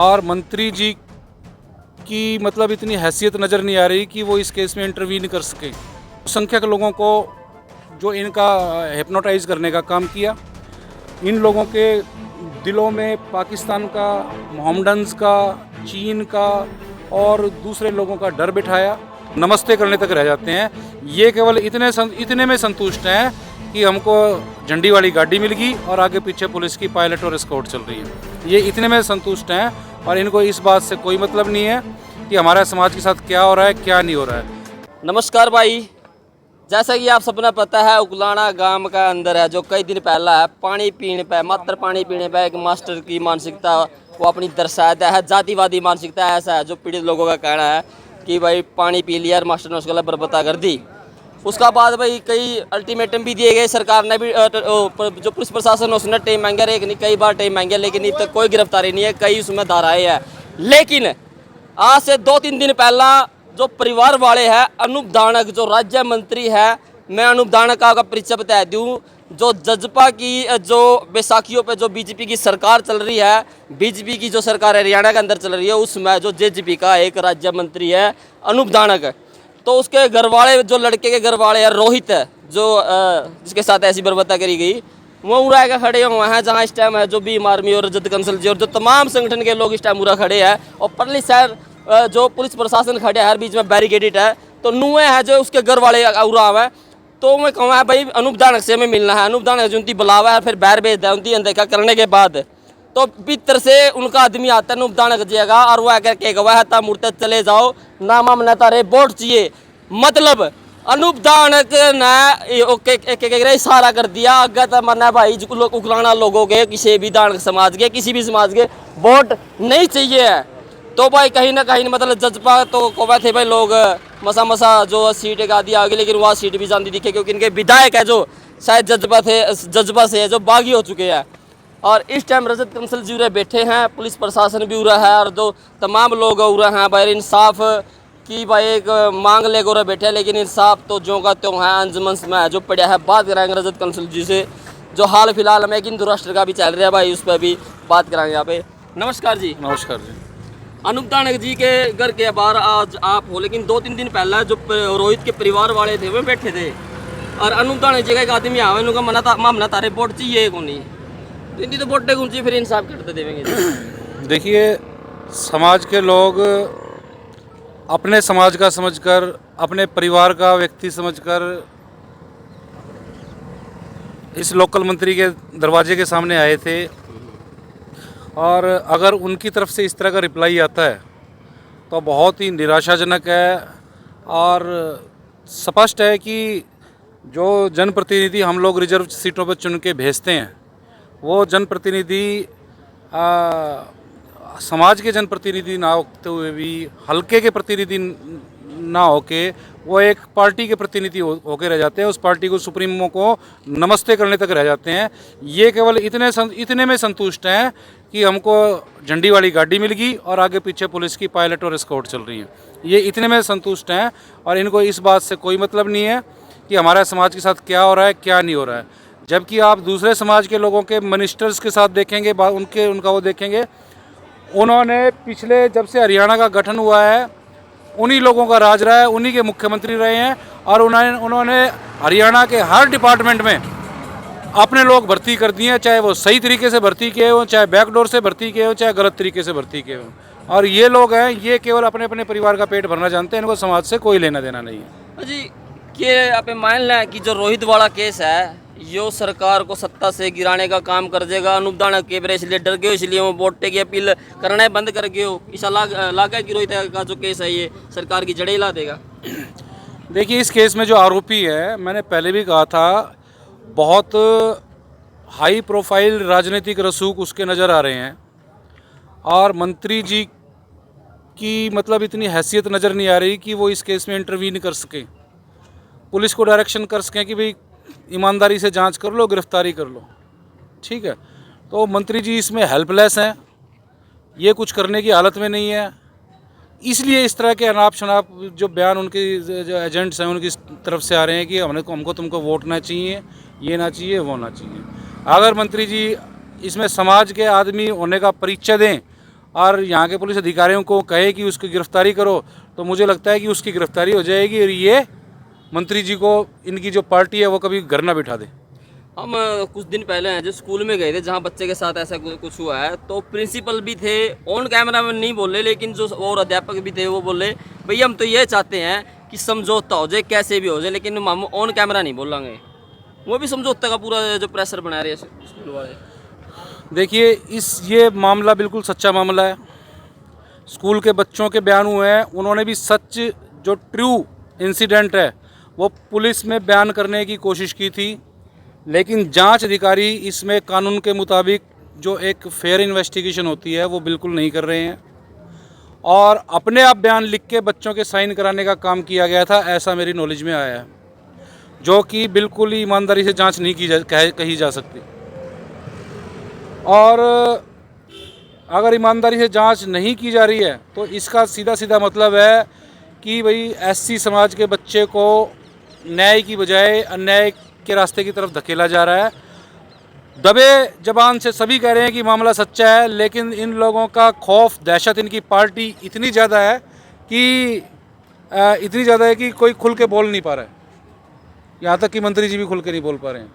और मंत्री जी की मतलब इतनी हैसियत नज़र नहीं आ रही कि वो इस केस में इंटरवीन कर सके। संख्यक लोगों को जो इनका हिप्नोटाइज करने का काम किया, इन लोगों के दिलों में पाकिस्तान का, मोहम्मडन्स का, चीन का और दूसरे लोगों का डर बिठाया, नमस्ते करने तक रह जाते हैं। ये केवल इतने में संतुष्ट हैं कि हमको झंडी वाली गाड़ी मिल गई और आगे पीछे पुलिस की पायलट और एस्कॉर्ट चल रही है। ये इतने में संतुष्ट हैं और इनको इस बात से कोई मतलब नहीं है कि हमारे समाज के साथ क्या हो रहा है, क्या नहीं हो रहा है। नमस्कार भाई, जैसा कि आप सबने पता है उगलाना गांव का अंदर है जो कई दिन पहला है पानी पीने पे, मात्र पानी पीने पे एक मास्टर की मानसिकता वो अपनी दर्शाता है। जातिवादी मानसिकता ऐसा है जो पीड़ित लोगों का कहना है कि भाई पानी पी लिया और मास्टर ने उसको बर्बाद कर दी। उसका बाद भाई कई अल्टीमेटम भी दिए गए, सरकार ने भी जो पुलिस प्रशासन उसने टाइम मांगे, एक नहीं कई बार टाइम मांगे, लेकिन अब तक कोई गिरफ्तारी नहीं है, कई उसमें धाराएँ हैं। लेकिन आज से 2-3 दिन पहला जो परिवार वाले हैं अनूप धानक जो राज्य मंत्री है, मैं अनूप धानक का परिचय बता दूं, जो जजपा की जो बैसाखियों पे जो बीजेपी की सरकार चल रही है, बीजेपी की जो सरकार हरियाणा के अंदर चल रही है, उसमें जो जेजेपी का एक राज्य मंत्री है अनूप धानक, तो उसके घर वाले जो लड़के के घर वाले हैं रोहित है जो जिसके साथ ऐसी बर्बरता करी गई, वो उड़ा के खड़े हुए हैं जहाँ इस टाइम है जो भीम आर्मी और रजत कंसल जी और जो तमाम संगठन के लोग इस टाइम उड़ा खड़े हैं। और परली शहर जो पुलिस प्रशासन खड़े हर बीच में बैरिकेडेड है, तो नुए है जो उसके घर वाले उड़ा हुआ है। तो मैं कहूँ है भाई अनूप धानक से हमें मिलना है, अनूप धानक जो उनकी बुलावा है फिर बैर भेजता है, उनकी अनदेखा करने के बाद तो भीतर से उनका आदमी आता है अनूप धानक जिएगा और वह आकर के गवाह था मुड़ते चले जाओ ना मामना तारे वोट चाहिए। मतलब अनूप धानक ने इशारा कर दिया अगर तो मरना भाई उकलाना लोगों के किसी भी धानक समाज के किसी भी समाज के वोट नहीं चाहिए है। तो भाई कहीं ना कहीं मतलब जज्बा तो कोवा थे भाई लोग मसा जो सीट एक आदि आ गई, लेकिन वह सीट भी जानती दिखे क्योंकि इनके विधायक है जो शायद जज्बा से जो बागी हो चुके हैं। और इस टाइम रजत कंसल जी उरे बैठे हैं, पुलिस प्रशासन भी उरा है और जो तमाम लोग उरा हैं भाई इंसाफ की भाई एक मांग ले गोरा बैठे हैं, लेकिन इंसाफ तो जो का त्यों है अंजमन में जो पड़ा है। बात कराएंगे रजत कंसल जी से जो हाल फिलहाल में एक हिंदू राष्ट्र का भी चल रहा है भाई, उस पर भी बात कराएंगे यहाँ पे। नमस्कार जी। नमस्कार जी। अनूप धानक जी के घर के बाहर आज आप हो, लेकिन 2-3 दिन पहले जो रोहित के परिवार वाले थे वो बैठे थे और अनूप धानक जी का एक आदमी आवे उनका मामला तारे वोट चाहिए को नहीं, तो इनकी तो वोटें कौन सी फिर इंसाफ करते देंगे। देखिए, समाज के लोग अपने समाज का समझकर, अपने परिवार का व्यक्ति समझकर इस लोकल मंत्री के दरवाजे के सामने आए थे और अगर उनकी तरफ से इस तरह का रिप्लाई आता है तो बहुत ही निराशाजनक है। और स्पष्ट है कि जो जनप्रतिनिधि हम लोग रिजर्व सीटों पर चुन के भेजते हैं वो जनप्रतिनिधि समाज के जनप्रतिनिधि ना होते हुए भी, हल्के के प्रतिनिधि ना होके वो एक पार्टी के प्रतिनिधि होके रह जाते हैं, उस पार्टी को सुप्रीमो को नमस्ते करने तक रह जाते हैं। ये केवल इतने में संतुष्ट हैं कि हमको झंडी वाली गाड़ी मिल गई और आगे पीछे पुलिस की पायलट और एस्कॉर्ट चल रही है। ये इतने में संतुष्ट हैं और इनको इस बात से कोई मतलब नहीं है कि हमारे समाज के साथ क्या हो रहा है, क्या नहीं हो रहा है। जबकि आप दूसरे समाज के लोगों के मिनिस्टर्स के साथ देखेंगे, उनका वो देखेंगे, उन्होंने पिछले जब से हरियाणा का गठन हुआ है उन्हीं लोगों का राज रहा है, उन्हीं के मुख्यमंत्री रहे हैं और उन्होंने हरियाणा के हर डिपार्टमेंट में अपने लोग भर्ती कर दिए हैं, चाहे वो सही तरीके से भर्ती किए हों, चाहे बैकडोर से भर्ती किए हों, चाहे गलत तरीके से भर्ती किए हों। और ये लोग हैं, ये केवल अपने अपने परिवार का पेट भरना जानते हैं, इनको समाज से कोई लेना देना नहीं है। जी ये आप मान लें कि जो रोहित वाला केस है यो सरकार को सत्ता से गिराने का काम कर देगा। अनूप धानक के बरे इसलिए डर गए, इसलिए वो वोटे की अपील करना बंद कर गए हो। ऐसा लागा कि रोहित का जो केस है ये सरकार की जड़ें हिला देगा। देखिए, इस केस में जो आरोपी है, मैंने पहले भी कहा था, बहुत हाई प्रोफाइल राजनीतिक रसूख उसके नज़र आ रहे हैं और मंत्री जी की मतलब इतनी हैसियत नज़र नहीं आ रही कि वो इस केस में इंटरवीन कर सकें, पुलिस को डायरेक्शन कर सकें कि भाई ईमानदारी से जांच कर लो, गिरफ्तारी कर लो। ठीक है, तो मंत्री जी इसमें हेल्पलेस हैं, ये कुछ करने की हालत में नहीं है, इसलिए इस तरह के अनाप शनाप जो बयान उनके जो एजेंट्स हैं उनकी तरफ से आ रहे हैं कि हमको तुमको वोट ना चाहिए, ये ना चाहिए, वो ना चाहिए। अगर मंत्री जी इसमें समाज के आदमी होने का परिचय दें और यहाँ के पुलिस अधिकारियों को कहे कि उसकी गिरफ्तारी करो, तो मुझे लगता है कि उसकी गिरफ्तारी हो जाएगी और ये मंत्री जी को, इनकी जो पार्टी है वो कभी घर ना बिठा दे। हम कुछ दिन पहले हैं जो स्कूल में गए थे जहाँ बच्चे के साथ ऐसा कुछ हुआ है, तो प्रिंसिपल भी थे, ऑन कैमरा में नहीं बोले, लेकिन जो और अध्यापक भी थे वो बोले भैया हम तो ये चाहते हैं कि समझौता हो जाए, कैसे भी हो जाए, लेकिन हम ऑन कैमरा नहीं बोलेंगे। वो भी समझौते का पूरा जो प्रेशर बना रहे हैं स्कूल वाले। देखिए, ये मामला बिल्कुल सच्चा मामला है। स्कूल के बच्चों के बयान हुए हैं, उन्होंने भी सच, जो ट्रू इंसिडेंट है वो पुलिस में बयान करने की कोशिश की थी, लेकिन जांच अधिकारी इसमें कानून के मुताबिक जो एक फेयर इन्वेस्टिगेशन होती है वो बिल्कुल नहीं कर रहे हैं, और अपने आप बयान लिख के बच्चों के साइन कराने का काम किया गया था, ऐसा मेरी नॉलेज में आया है, जो कि बिल्कुल ही ईमानदारी से जांच नहीं कही जा सकती। और अगर ईमानदारी से जांच नहीं की जा रही है तो इसका सीधा सीधा मतलब है कि भाई एससी समाज के बच्चे को न्याय की बजाय अन्याय के रास्ते की तरफ धकेला जा रहा है। दबे जबान से सभी कह रहे हैं कि मामला सच्चा है, लेकिन इन लोगों का खौफ, दहशत, इनकी पार्टी इतनी ज़्यादा है कि कोई खुल के बोल नहीं पा रहा है। यहाँ तक कि मंत्री जी भी खुल के नहीं बोल पा रहे हैं।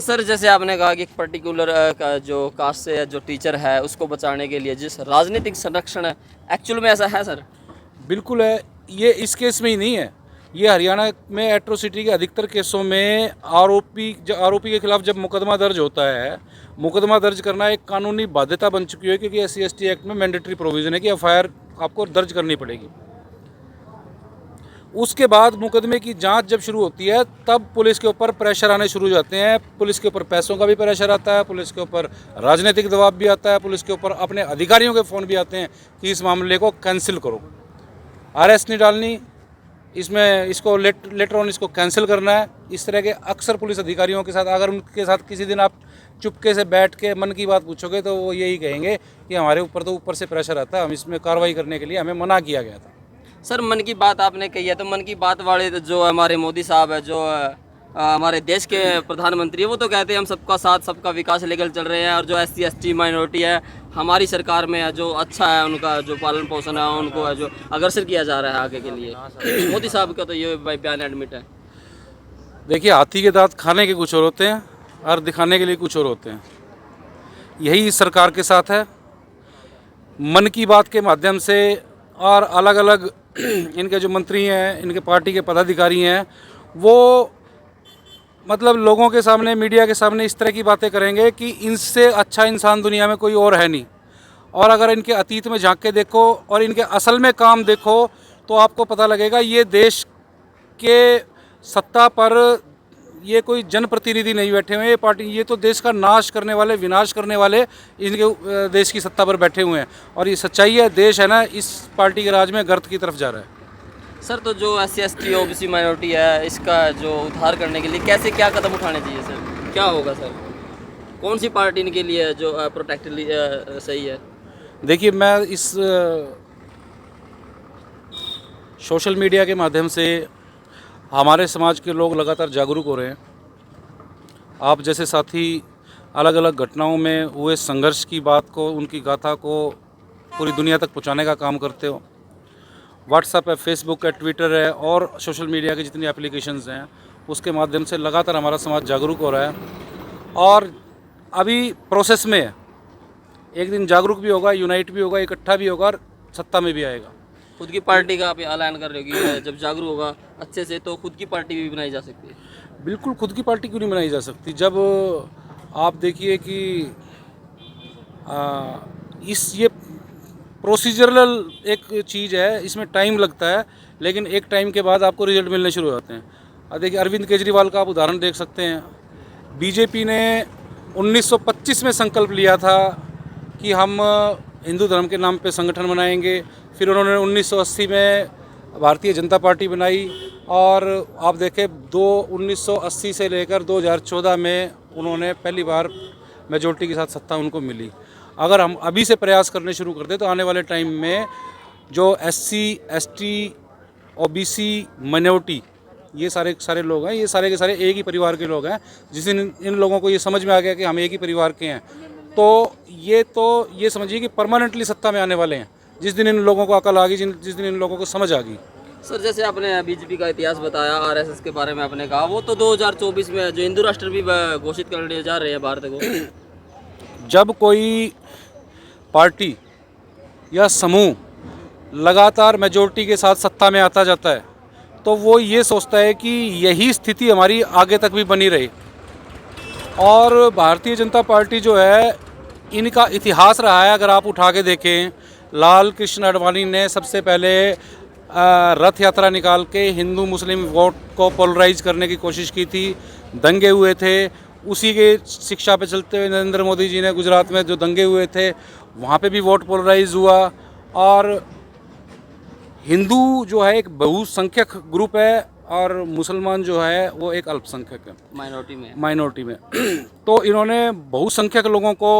सर, जैसे आपने कहा कि एक पर्टिकुलर जो कास्ट से जो टीचर है उसको बचाने के लिए जिस राजनीतिक संरक्षण है, एक्चुअल में ऐसा है सर? बिल्कुल है। ये इस केस में ही नहीं है, ये हरियाणा में एट्रोसिटी के अधिकतर केसों में आरोपी के खिलाफ जब मुकदमा दर्ज होता है, मुकदमा दर्ज करना एक कानूनी बाध्यता बन चुकी है, क्योंकि SC/ST एक्ट में मैंडेटरी प्रोविज़न है कि FIR आपको दर्ज करनी पड़ेगी। उसके बाद मुकदमे की जांच जब शुरू होती है तब पुलिस के ऊपर प्रेशर आने शुरू हो जाते हैं। पुलिस के ऊपर पैसों का भी प्रेशर आता है, पुलिस के ऊपर राजनीतिक दबाव भी आता है, पुलिस के ऊपर अपने अधिकारियों के फ़ोन भी आते हैं कि इस मामले को कैंसिल करो, अरेस्ट नहीं डालनी, इसको लेटर ऑन इसको कैंसिल करना है। इस तरह के अक्सर पुलिस अधिकारियों के साथ, अगर उनके साथ किसी दिन आप चुपके से बैठ के मन की बात पूछोगे तो वो यही कहेंगे कि हमारे ऊपर तो ऊपर से प्रेशर आता है, हम इसमें कार्रवाई करने के लिए हमें मना किया गया था। सर, मन की बात आपने कही है, तो मन की बात वाले जो हमारे मोदी साहब है, जो हमारे देश के प्रधानमंत्री है, वो तो कहते हैं हम सबका साथ सबका विकास लेकर चल रहे हैं, और जो SC/ST माइनॉरिटी है हमारी सरकार में है, जो अच्छा है उनका जो पालन पोषण है उनको है जो अग्रसर किया जा रहा है आगे के लिए। मोदी साहब का तो ये बयान एडमिट है। देखिए, हाथी के दांत खाने के कुछ और होते हैं और दिखाने के लिए कुछ और होते हैं। यही इस सरकार के साथ है। मन की बात के माध्यम से और अलग अलग इनके जो मंत्री हैं, इनके पार्टी के पदाधिकारी हैं, वो मतलब लोगों के सामने, मीडिया के सामने इस तरह की बातें करेंगे कि इनसे अच्छा इंसान दुनिया में कोई और है नहीं। और अगर इनके अतीत में झांक के देखो और इनके असल में काम देखो तो आपको पता लगेगा ये देश के सत्ता पर ये कोई जनप्रतिनिधि नहीं बैठे हुए हैं, ये पार्टी, ये तो देश का नाश करने वाले, विनाश करने वाले इनके देश की सत्ता पर बैठे हुए हैं। और ये सच्चाई है, देश है ना इस पार्टी के राज में गर्त की तरफ जा रहा है। सर, तो जो SC/ST OBC माइनॉरिटी है, इसका जो उद्धार करने के लिए कैसे क्या कदम उठाने चाहिए सर? क्या होगा सर? कौन सी पार्टी इनके लिए जो प्रोटेक्ट सही है? देखिए, मैं इस सोशल मीडिया के माध्यम से हमारे समाज के लोग लगातार जागरूक हो रहे हैं। आप जैसे साथी अलग अलग घटनाओं में हुए संघर्ष की बात को, उनकी गाथा को पूरी दुनिया तक पहुंचाने का काम करते हो। व्हाट्सएप है, फेसबुक है, ट्विटर है और सोशल मीडिया की जितनी एप्लीकेशंस हैं उसके माध्यम से लगातार हमारा समाज जागरूक हो रहा है और अभी प्रोसेस में है। एक दिन जागरूक भी होगा, यूनाइट भी होगा, इकट्ठा भी होगा और सत्ता में भी आएगा। खुद की पार्टी का आप ऐलान कर रहे हो कि जब जागरूक होगा अच्छे से तो खुद की पार्टी भी बनाई जा सकती है। बिल्कुल, खुद की पार्टी क्यों नहीं बनाई जा सकती? जब आप देखिए कि ये प्रोसीजरल एक चीज़ है, इसमें टाइम लगता है, लेकिन एक टाइम के बाद आपको रिजल्ट मिलने शुरू हो जाते हैं। देखिए, अरविंद केजरीवाल का आप उदाहरण देख सकते हैं। बीजेपी ने 1925 में संकल्प लिया था कि हम हिंदू धर्म के नाम पे संगठन बनाएंगे। फिर उन्होंने 1980 में भारतीय जनता पार्टी बनाई और आप देखें 1980 से लेकर 2014 में उन्होंने पहली बार मेजॉरिटी के साथ सत्ता उनको मिली। अगर हम अभी से प्रयास करने शुरू करते तो आने वाले टाइम में जो SC/ST OBC माइनॉरिटी, ये सारे लोग हैं, ये सारे के सारे एक ही परिवार के लोग हैं। जिस दिन इन लोगों को ये समझ में आ गया कि हम एक ही परिवार के हैं तो ये समझिए कि परमानेंटली सत्ता में आने वाले हैं जिस दिन इन लोगों को अकल आ गई, जिस दिन इन लोगों को समझ आ गई। सर जैसे आपने बीजेपी का इतिहास बताया, आरएसएस के बारे में आपने कहा, वो तो 2024 में जो हिंदू राष्ट्र भी घोषित करने जा रहे हैं भारत को। जब कोई पार्टी या समूह लगातार मेजोरिटी के साथ सत्ता में आता जाता है तो वो ये सोचता है कि यही स्थिति हमारी आगे तक भी बनी रहे। और भारतीय जनता पार्टी जो है, इनका इतिहास रहा है, अगर आप उठा के देखें, लाल कृष्ण आडवाणी ने सबसे पहले रथ यात्रा निकाल के हिंदू मुस्लिम वोट को पोलराइज करने की कोशिश की थी, दंगे हुए थे। उसी के शिक्षा पे चलते हुए नरेंद्र मोदी जी ने गुजरात में जो दंगे हुए थे वहाँ पे भी वोट पोलराइज हुआ। और हिंदू जो है एक बहुसंख्यक ग्रुप है और मुसलमान जो है वो एक अल्पसंख्यक है, माइनॉरिटी में। तो इन्होंने बहुसंख्यक लोगों को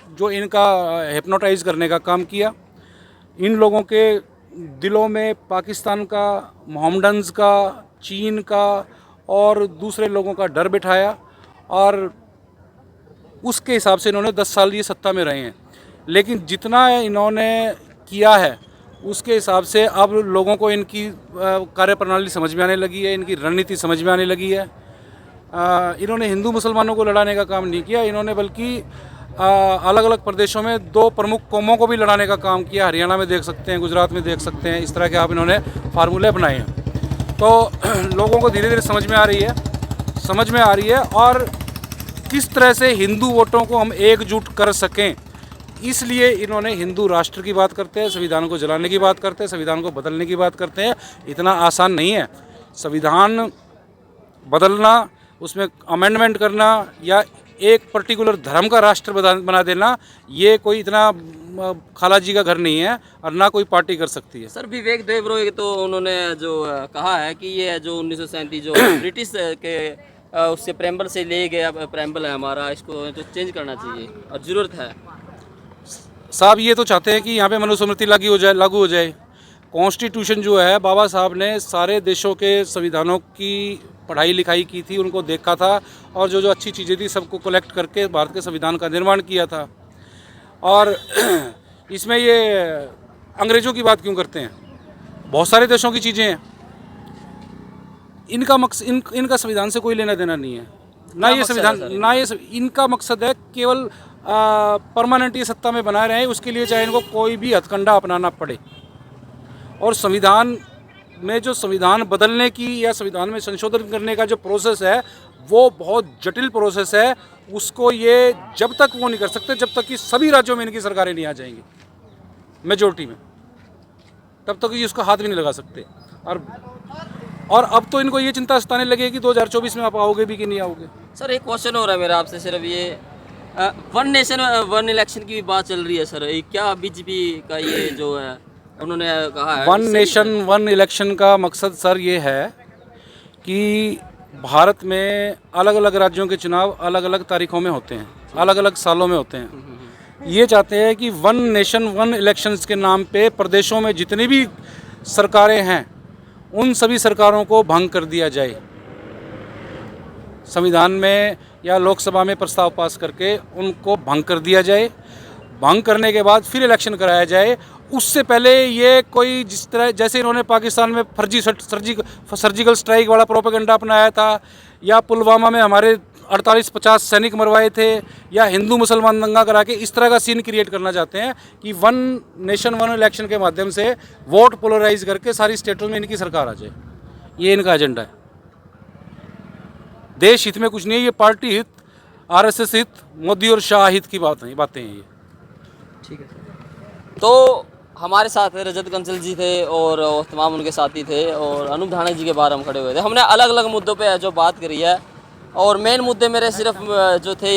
जो इनका हिप्नोटाइज करने का काम किया, इन लोगों के दिलों में पाकिस्तान का, मोहम्मडन्स का, चीन का और दूसरे लोगों का डर बिठाया और उसके हिसाब से इन्होंने 10 साल ये सत्ता में रहे हैं। लेकिन जितना इन्होंने किया है उसके हिसाब से अब लोगों को इनकी कार्यप्रणाली समझ में आने लगी है, इनकी रणनीति समझ में आने लगी है। इन्होंने हिंदू मुसलमानों को लड़ाने का काम नहीं किया, इन्होंने बल्कि अलग अलग प्रदेशों में 2 प्रमुख कौमों को भी लड़ाने का काम किया। हरियाणा में देख सकते हैं, गुजरात में देख सकते हैं, इस तरह के आप इन्होंने फार्मूले बनाए हैं। तो लोगों को धीरे धीरे समझ में आ रही है और किस तरह से हिंदू वोटों को हम एकजुट कर सकें, इसलिए इन्होंने हिंदू राष्ट्र की बात करते हैं, संविधान को जलाने की बात करते हैं, संविधान को बदलने की बात करते हैं। इतना आसान नहीं है संविधान बदलना, उसमें अमेंडमेंट करना या एक पर्टिकुलर धर्म का राष्ट्र बना देना। ये कोई इतना खाला जी का घर नहीं है और ना कोई पार्टी कर सकती है। सर विवेक देवरोय तो उन्होंने जो कहा है कि ये जो 1937 जो ब्रिटिश के उससे प्रेम्बल से ले गया प्रेम्बल है हमारा, इसको तो चेंज करना चाहिए और ज़रूरत है। साहब ये तो चाहते हैं कि यहाँ पे मनुस्मृति लागू हो जाए। कॉन्स्टिट्यूशन जो है, बाबा साहब ने सारे देशों के संविधानों की पढ़ाई लिखाई की थी, उनको देखा था और जो अच्छी चीज़ें थी सबको कलेक्ट करके भारत के संविधान का निर्माण किया था। और इसमें ये अंग्रेज़ों की बात क्यों करते हैं? बहुत सारे देशों की चीज़ें हैं। इनका संविधान से कोई लेना देना नहीं है, ना ये संविधान, ना ये इनका मकसद है केवल परमानेंट ये सत्ता में बनाए रहें, उसके लिए चाहे इनको कोई भी हथकंडा अपनाना पड़े। और संविधान में जो संविधान बदलने की या संविधान में संशोधन करने का जो प्रोसेस है वो बहुत जटिल प्रोसेस है। उसको ये जब तक वो नहीं कर सकते जब तक कि सभी राज्यों में इनकी सरकारें नहीं आ जाएंगी मेजोरिटी में, तब तक ये उसका हाथ भी नहीं लगा सकते। और अब तो इनको ये चिंता सताने लगे कि 2024 में आप आओगे भी कि नहीं आओगे। सर एक क्वेश्चन हो रहा है मेरा आपसे, सिर्फ ये वन नेशन वन इलेक्शन की भी बात चल रही है सर, क्या बीजेपी का ये जो है उन्होंने कहा है वन नेशन वन इलेक्शन का मकसद सर ये है कि भारत में अलग अलग राज्यों के चुनाव अलग अलग तारीखों में होते हैं, अलग अलग सालों में होते हैं। ये चाहते हैं कि वन नेशन वन इलेक्शंस के नाम पे प्रदेशों में जितनी भी सरकारें हैं उन सभी सरकारों को भंग कर दिया जाए, संविधान में या लोकसभा में प्रस्ताव पास करके उनको भंग कर दिया जाए। भंग करने के बाद फिर इलेक्शन कराया जाए। उससे पहले ये कोई जिस तरह जैसे इन्होंने पाकिस्तान में फर्जी सर्जिकल स्ट्राइक वाला प्रोपेगेंडा अपनाया था, या पुलवामा में हमारे 48-50 सैनिक मरवाए थे, या हिंदू मुसलमान दंगा करा के इस तरह का सीन क्रिएट करना चाहते हैं कि वन नेशन वन इलेक्शन के माध्यम से वोट पोलराइज करके सारी स्टेटों में इनकी सरकार आ जाए। ये इनका एजेंडा है। देश हित में कुछ नहीं है, ये पार्टी हित, आरएसएस हित, मोदी और शाह हित की बातें हैं ये। ठीक है। तो हमारे साथ रजत कंसल जी थे और तमाम उनके साथी थे और अनूप धानक जी के बाहर हम खड़े हुए थे। हमने अलग अलग मुद्दों पे जो बात करी है और मेन मुद्दे मेरे सिर्फ जो थे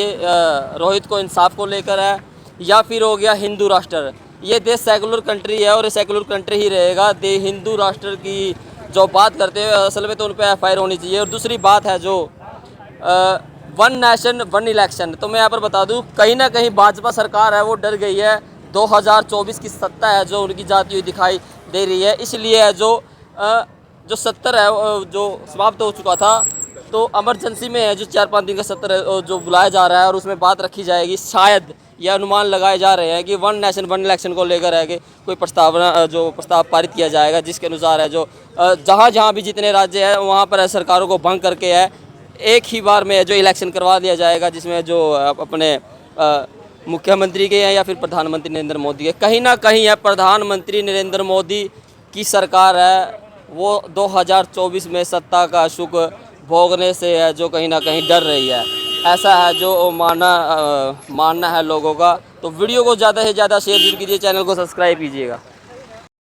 रोहित को इंसाफ को लेकर है, या फिर हो गया हिंदू राष्ट्र। ये देश सेकुलर कंट्री है और ये सेकुलर कंट्री ही रहेगा। हिंदू राष्ट्र की जो बात करते हैं असल में तो उन पर FIR होनी चाहिए। और दूसरी बात है जो वन नेशन वन इलेक्शन, तो मैं यहाँ पर बता दूँ कहीं ना कहीं भाजपा सरकार है वो डर गई है। 2024 की सत्ता है जो उनकी जाती हुई दिखाई दे रही है, इसलिए जो 70 है जो समाप्त हो चुका था तो इमरजेंसी में है जो 4-5 दिन का सत्र जो बुलाया जा रहा है और उसमें बात रखी जाएगी। शायद यह अनुमान लगाए जा रहे हैं कि वन नेशन वन इलेक्शन को लेकर है कि कोई प्रस्ताव पारित किया जाएगा, जिसके अनुसार है जो जहाँ जहाँ भी जितने राज्य हैं वहाँ पर सरकारों को भंग करके है एक ही बार में जो इलेक्शन करवा दिया जाएगा, जिसमें जो अपने मुख्यमंत्री के हैं या फिर प्रधानमंत्री नरेंद्र मोदी के। कहीं ना कहीं है प्रधानमंत्री नरेंद्र मोदी की सरकार है वो 2024 में सत्ता का सुख भोगने से है जो कहीं ना कहीं डर रही है, ऐसा है जो मानना है लोगों का। तो वीडियो को ज़्यादा से ज़्यादा शेयर जरूर कीजिए, चैनल को सब्सक्राइब कीजिएगा।